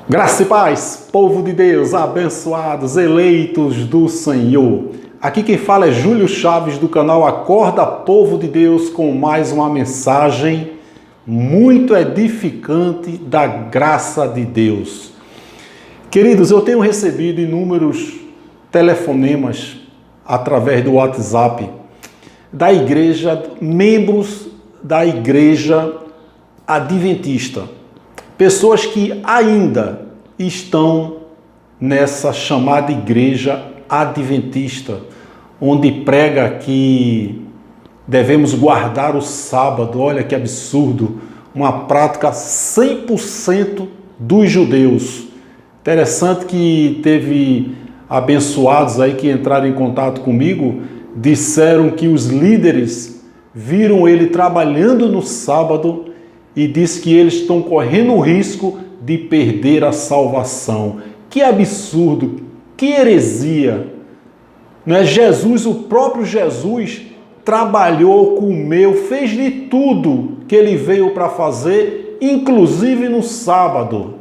Graça e paz, povo de Deus, abençoados, eleitos do Senhor. Aqui quem fala é Júlio Chaves do canal Acorda Povo de Deus com mais uma mensagem muito edificante da graça de Deus. Queridos, eu tenho recebido inúmeros telefonemas através do WhatsApp da igreja, membros da igreja adventista. Pessoas que ainda estão nessa chamada igreja adventista, onde prega que devemos guardar o sábado. Olha que absurdo, uma prática 100% dos judeus. Interessante que teve abençoados aí que entraram em contato comigo, disseram que os líderes viram ele trabalhando no sábado e diz que eles estão correndo o risco de perder a salvação. Que absurdo, que heresia! Não é? Jesus, o próprio Jesus, trabalhou, comeu, fez de tudo que ele veio para fazer, inclusive no sábado.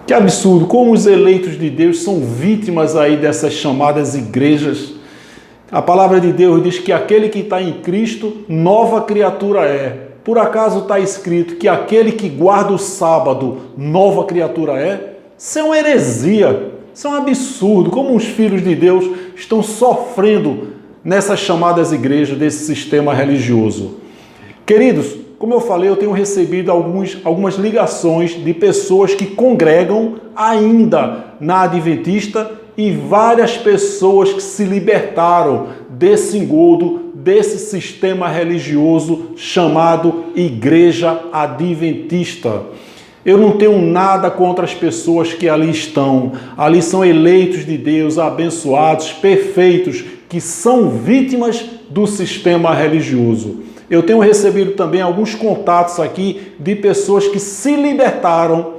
Que absurdo, como os eleitos de Deus são vítimas aí dessas chamadas igrejas. A palavra de Deus diz que aquele que está em Cristo, nova criatura é. Por acaso está escrito que aquele que guarda o sábado, nova criatura é? Isso é uma heresia, isso é um absurdo. Como os filhos de Deus estão sofrendo nessas chamadas igrejas desse sistema religioso. Queridos, como eu falei, eu tenho recebido algumas ligações de pessoas que congregam ainda na Adventista e várias pessoas que se libertaram desse engodo, desse sistema religioso chamado Igreja Adventista. Eu não tenho nada contra as pessoas que ali estão. Ali são eleitos de Deus, abençoados, perfeitos, que são vítimas do sistema religioso. Eu tenho recebido também alguns contatos aqui de pessoas que se libertaram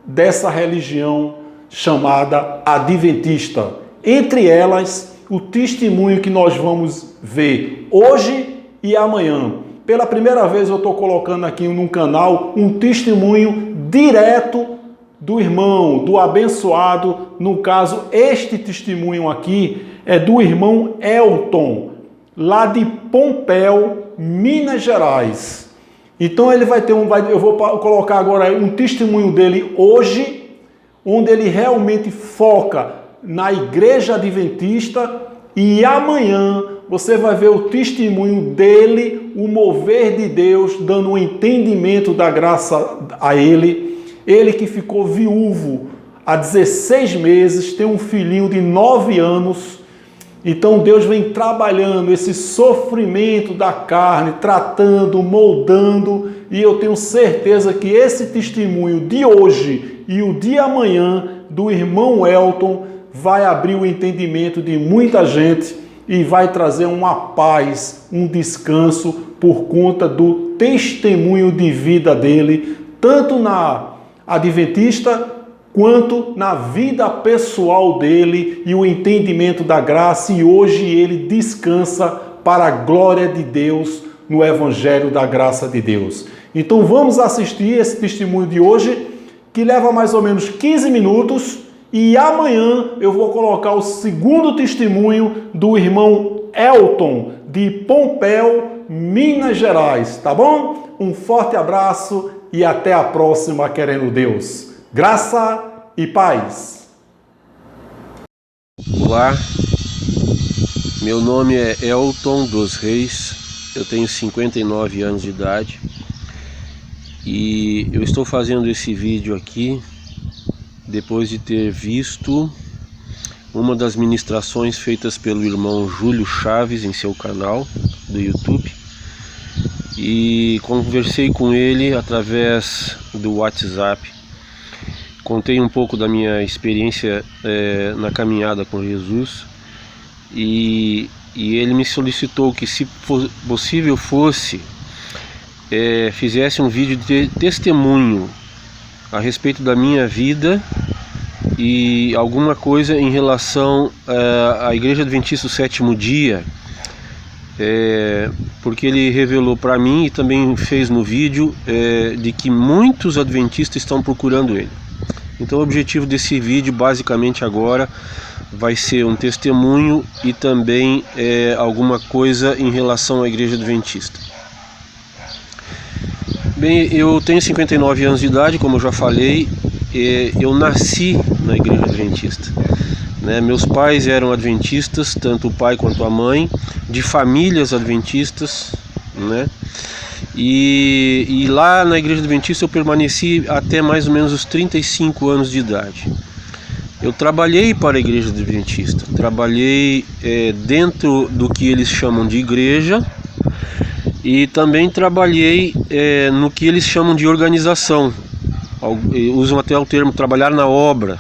dessa religião chamada Adventista. Entre elas, o testemunho que nós vamos ver hoje e amanhã. Pela primeira vez eu estou colocando aqui no canal um testemunho direto do irmão, do abençoado. No caso, este testemunho aqui é do irmão Elton, lá de Pompéu, Minas Gerais. Então ele vai ter eu vou colocar agora um testemunho dele hoje, onde ele realmente foca na igreja adventista, e amanhã você vai ver o testemunho dele, o mover de Deus, dando um entendimento da graça a ele. Ele que ficou viúvo há 16 meses, tem um filhinho de 9 anos. Então Deus vem trabalhando esse sofrimento da carne, tratando, moldando, e eu tenho certeza que esse testemunho de hoje e o de amanhã do irmão Elton vai abrir o entendimento de muita gente e vai trazer uma paz, um descanso por conta do testemunho de vida dele, tanto na Adventista quanto na vida pessoal dele e o entendimento da graça. E hoje ele descansa para a glória de Deus no Evangelho da graça de Deus. Então vamos assistir esse testemunho de hoje, que leva mais ou menos 15 minutos, e amanhã eu vou colocar o segundo testemunho do irmão Elton, de Pompéu, Minas Gerais, tá bom? Um forte abraço e até a próxima, querendo Deus. Graça e paz. Olá, meu nome é Elton dos Reis, eu tenho 59 anos de idade e eu estou fazendo esse vídeo aqui depois de ter visto uma das ministrações feitas pelo irmão Júlio Chaves em seu canal do YouTube, e conversei com ele através do WhatsApp. Contei um pouco da minha experiência na caminhada com Jesus, e ele me solicitou que, se possível fosse, fizesse um vídeo de testemunho a respeito da minha vida e alguma coisa em relação à Igreja Adventista do Sétimo Dia, porque ele revelou para mim e também fez no vídeo de que muitos adventistas estão procurando ele. Então o objetivo desse vídeo basicamente agora vai ser um testemunho e também alguma coisa em relação à Igreja Adventista. Bem, eu tenho 59 anos de idade, como eu já falei, eu nasci na Igreja Adventista. Meus pais eram adventistas, tanto o pai quanto a mãe, de famílias adventistas, E lá na Igreja Adventista eu permaneci até mais ou menos os 35 anos de idade. Eu trabalhei para a Igreja Adventista, trabalhei dentro do que eles chamam de igreja e também trabalhei no que eles chamam de organização. Usam até o termo trabalhar na obra,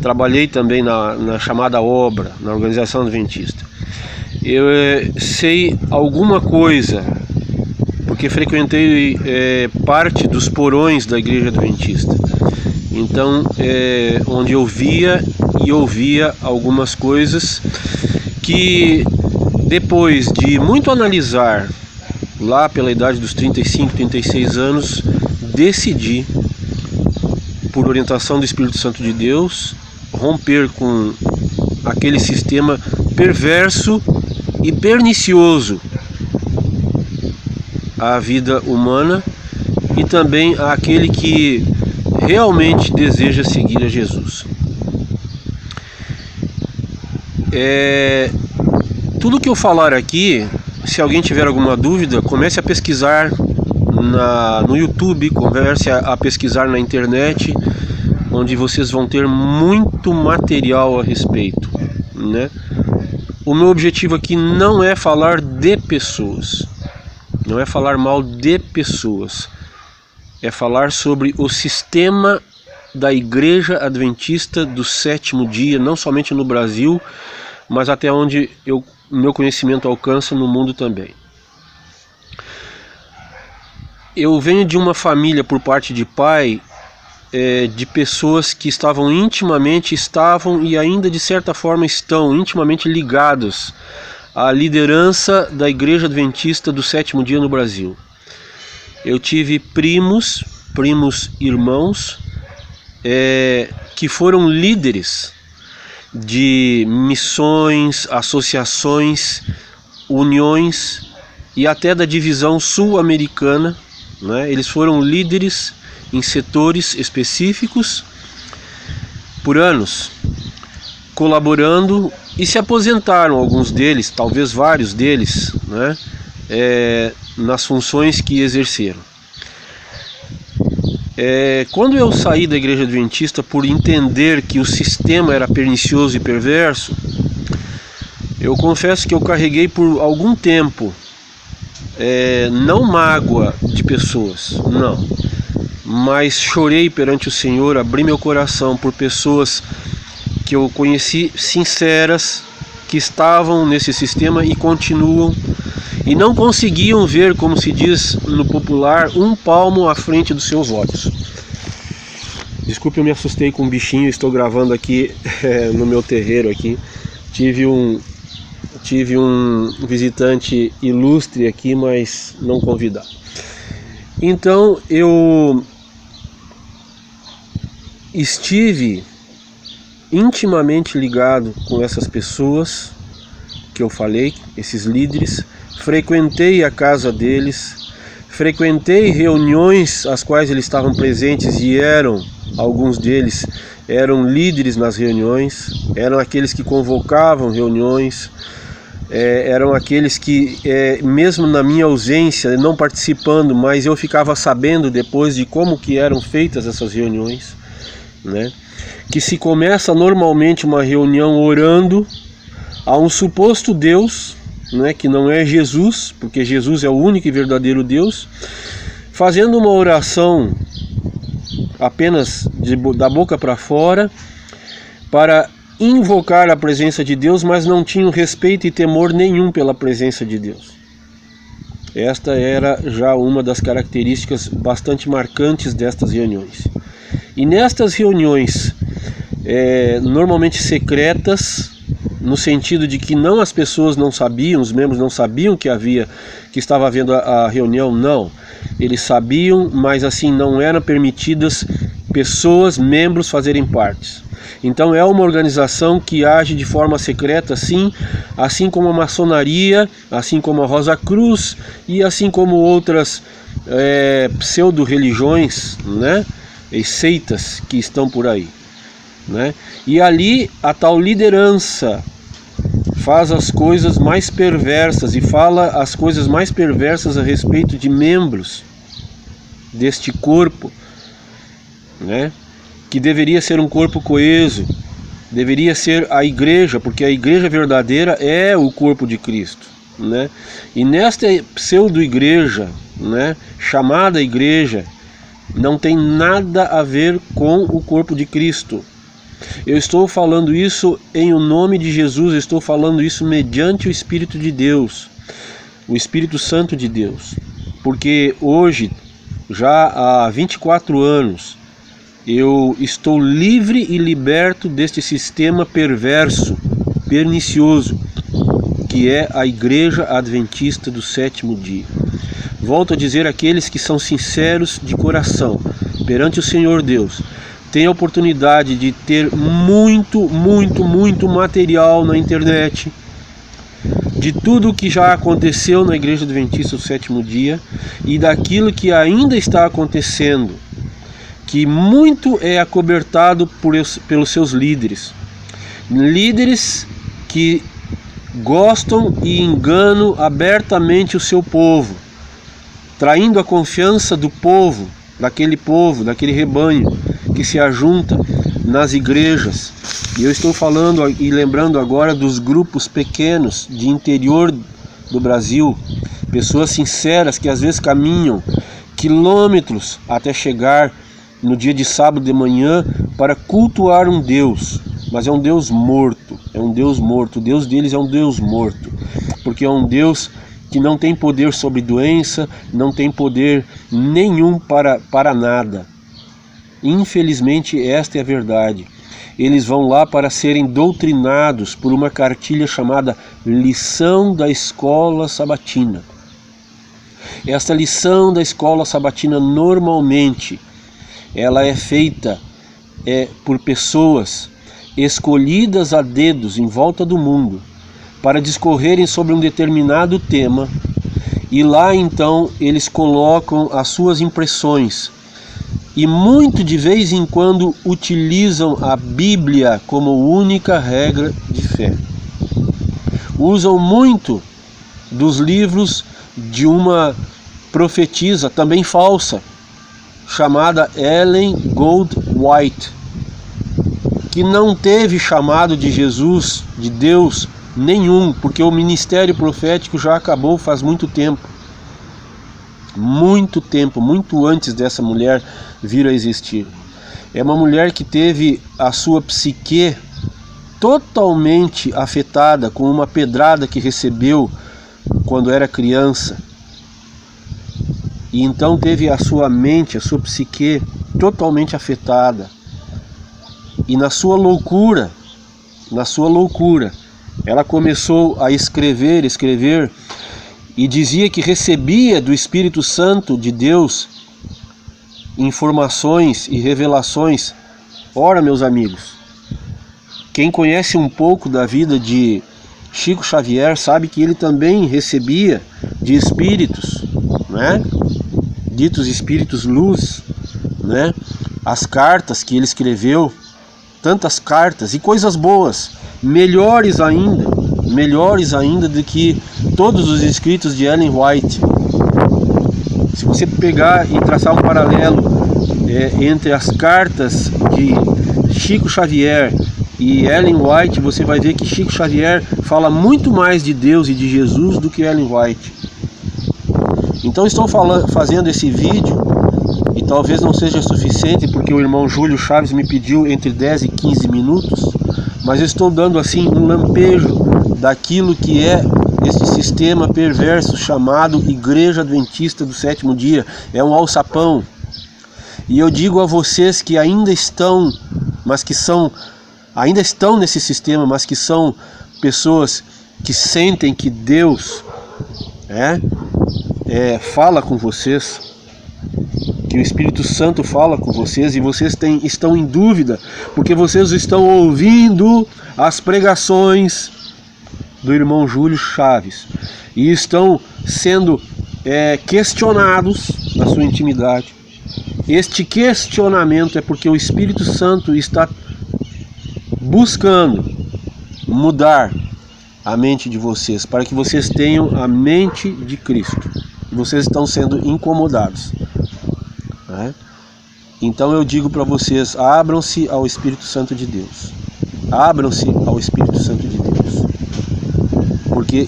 Trabalhei também na chamada obra, na organização adventista. Eu sei alguma coisa, porque frequentei parte dos porões da Igreja Adventista. Então, onde eu via e ouvia algumas coisas que, depois de muito analisar, lá pela idade dos 35, 36 anos, decidi, por orientação do Espírito Santo de Deus, romper com aquele sistema perverso e pernicioso à vida humana e também àquele que realmente deseja seguir a Jesus. Tudo que eu falar aqui, se alguém tiver alguma dúvida, comece a pesquisar no YouTube, comece a pesquisar na internet, onde vocês vão ter muito material a respeito, O meu objetivo aqui não é falar de pessoas, não é falar mal de pessoas, é falar sobre o sistema da Igreja Adventista do Sétimo Dia, não somente no Brasil, mas até onde meu conhecimento alcança no mundo também. Eu venho de uma família por parte de pai, de pessoas que estavam e ainda de certa forma estão intimamente ligados à liderança da Igreja Adventista do Sétimo Dia no Brasil. Eu tive primos irmãos, que foram líderes de missões, associações, uniões e até da divisão sul-americana, Eles foram líderes em setores específicos por anos, colaborando, e se aposentaram alguns deles, talvez vários deles, nas funções que exerceram. Quando eu saí da Igreja Adventista por entender que o sistema era pernicioso e perverso, eu confesso que eu carreguei por algum tempo, não mágoa de pessoas, não, mas chorei perante o Senhor, abri meu coração por pessoas que eu conheci sinceras, que estavam nesse sistema e continuam, e não conseguiam ver, como se diz no popular, um palmo à frente dos seus olhos. Desculpe, eu me assustei com um bichinho, estou gravando aqui no meu terreiro aqui. Tive um visitante ilustre aqui, mas não convidado. Então eu estive intimamente ligado com essas pessoas que eu falei, esses líderes. Frequentei a casa deles, frequentei reuniões às quais eles estavam presentes e alguns deles eram líderes nas reuniões, eram aqueles que convocavam reuniões, eram aqueles que, mesmo na minha ausência, não participando, mas eu ficava sabendo depois de como que eram feitas essas reuniões, Que se começa normalmente uma reunião orando a um suposto Deus, que não é Jesus, porque Jesus é o único e verdadeiro Deus, fazendo uma oração apenas da boca para fora, para invocar a presença de Deus, mas não tinham respeito e temor nenhum pela presença de Deus. Esta era já uma das características bastante marcantes destas reuniões. E nestas reuniões, normalmente secretas, no sentido de que não as pessoas não sabiam, os membros não sabiam que estava havendo a reunião, não. Eles sabiam, mas assim não eram permitidas pessoas, membros fazerem parte. Então é uma organização que age de forma secreta, sim, assim como a maçonaria, assim como a Rosa Cruz e assim como outras pseudo-religiões, né, e seitas que estão por aí, né? E ali a tal liderança faz as coisas mais perversas e fala as coisas mais perversas a respeito de membros deste corpo, né? Que deveria ser um corpo coeso, deveria ser a igreja, porque a igreja verdadeira é o corpo de Cristo, né? E nesta pseudo-igreja, né, chamada igreja, não tem nada a ver com o corpo de Cristo. Eu estou falando isso em o nome de Jesus, eu estou falando isso mediante o Espírito de Deus, o Espírito Santo de Deus, porque hoje, já há 24 anos, eu estou livre e liberto deste sistema perverso, pernicioso, que é a Igreja Adventista do Sétimo Dia. Volto a dizer àqueles que são sinceros de coração perante o Senhor Deus, tem a oportunidade de ter muito material na internet, de tudo o que já aconteceu na Igreja Adventista do Sétimo Dia e daquilo que ainda está acontecendo, que muito é acobertado pelos seus líderes que gostam e enganam abertamente o seu povo, traindo a confiança do povo, daquele rebanho que se ajunta nas igrejas. E eu estou falando e lembrando agora dos grupos pequenos de interior do Brasil, pessoas sinceras que às vezes caminham quilômetros até chegar no dia de sábado de manhã para cultuar um Deus, mas é um Deus morto, o Deus deles é um Deus morto, porque é um Deus que não tem poder sobre doença, não tem poder nenhum para nada. Infelizmente esta é a verdade. Eles vão lá para serem doutrinados por uma cartilha chamada Lição da Escola Sabatina. Esta lição da Escola Sabatina normalmente ela é feita por pessoas escolhidas a dedos em volta do mundo para discorrerem sobre um determinado tema, e lá então eles colocam as suas impressões e muito de vez em quando utilizam a Bíblia como única regra de fé. Usam muito dos livros de uma profetisa também falsa, chamada Ellen Goldwhite, que não teve chamado de Jesus, de Deus nenhum, porque o ministério profético já acabou faz muito tempo, muito antes dessa mulher vir a existir. É uma mulher que teve a sua psique totalmente afetada com uma pedrada que recebeu quando era criança, e então teve a sua mente, a sua psique totalmente afetada, e na sua loucura, ela começou a escrever, e dizia que recebia do Espírito Santo de Deus informações e revelações. Ora, meus amigos, quem conhece um pouco da vida de Chico Xavier sabe que ele também recebia de espíritos, né? Ditos espíritos luz, né? As cartas que ele escreveu, tantas cartas e coisas boas, melhores ainda do que todos os escritos de Ellen White. Se você pegar e traçar um paralelo entre as cartas de Chico Xavier e Ellen White, você vai ver que Chico Xavier fala muito mais de Deus e de Jesus do que Ellen White. Então estou fazendo esse vídeo, e talvez não seja suficiente, porque o irmão Júlio Chaves me pediu entre 10 e 15 minutos, mas eu estou dando assim um lampejo daquilo que é este sistema perverso chamado Igreja Adventista do Sétimo Dia. É um alçapão. E eu digo a vocês que ainda estão nesse sistema, mas que são pessoas que sentem que Deus fala com vocês, que o Espírito Santo fala com vocês e vocês estão em dúvida, porque vocês estão ouvindo as pregações do irmão Júlio Chaves e estão sendo questionados na sua intimidade. Este questionamento é porque o Espírito Santo está buscando mudar a mente de vocês, para que vocês tenham a mente de Cristo. E vocês estão sendo incomodados, né? Então eu digo para vocês, abram-se ao Espírito Santo de Deus. Abram-se ao Espírito Santo de Deus. Porque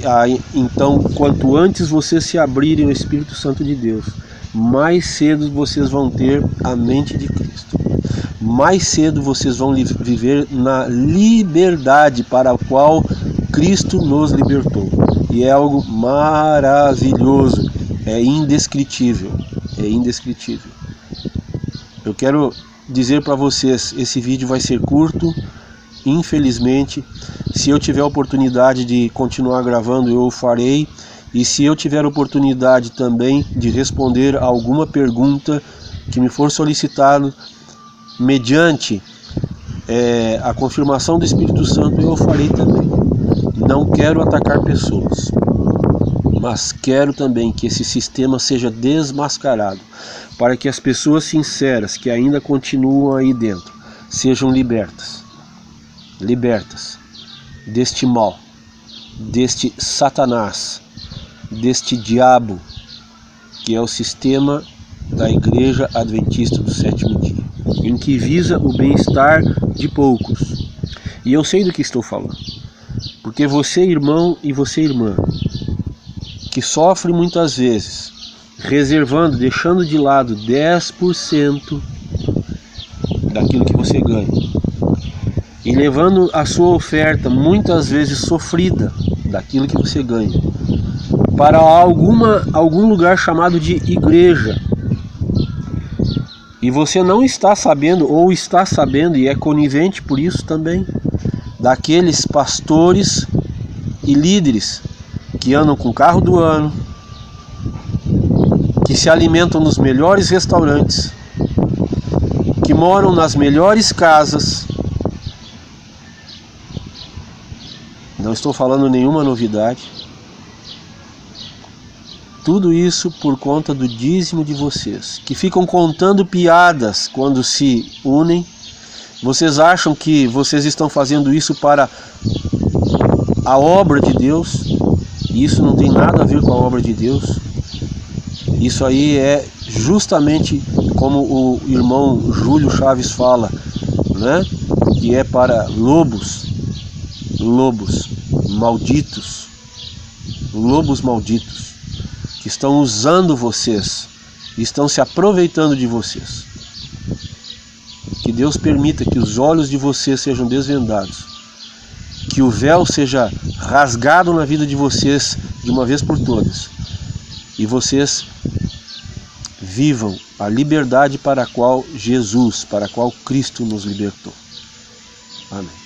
então, quanto antes vocês se abrirem ao Espírito Santo de Deus, mais cedo vocês vão ter a mente de Cristo. Mais cedo vocês vão viver na liberdade para a qual Cristo nos libertou. E é algo maravilhoso, é indescritível, é indescritível. Eu quero dizer para vocês, esse vídeo vai ser curto, infelizmente. Se eu tiver a oportunidade de continuar gravando, eu o farei. E se eu tiver a oportunidade também de responder a alguma pergunta que me for solicitado, mediante a confirmação do Espírito Santo, eu o farei também. Não quero atacar pessoas, mas quero também que esse sistema seja desmascarado, para que as pessoas sinceras que ainda continuam aí dentro sejam libertas deste mal, deste Satanás, deste diabo, que é o sistema da Igreja Adventista do Sétimo Dia, em que visa o bem-estar de poucos. E eu sei do que estou falando, porque você, irmão, e você, irmã, que sofre muitas vezes, reservando, deixando de lado 10% daquilo que você ganha, e levando a sua oferta, muitas vezes sofrida, daquilo que você ganha, para algum lugar chamado de igreja, e você não está sabendo, ou está sabendo, e é conivente por isso também, daqueles pastores e líderes que andam com o carro do ano, que se alimentam nos melhores restaurantes, que moram nas melhores casas. Não estou falando nenhuma novidade. Tudo isso por conta do dízimo de vocês, que ficam contando piadas quando se unem. Vocês acham que vocês estão fazendo isso para a obra de Deus? E isso não tem nada a ver com a obra de Deus. Isso aí é justamente como o irmão Júlio Chaves fala, né? Que é para lobos malditos, que estão usando vocês, estão se aproveitando de vocês. Que Deus permita que os olhos de vocês sejam desvendados, que o véu seja rasgado na vida de vocês de uma vez por todas, e vocês vivam a liberdade para a qual Jesus, para a qual Cristo nos libertou. Amém.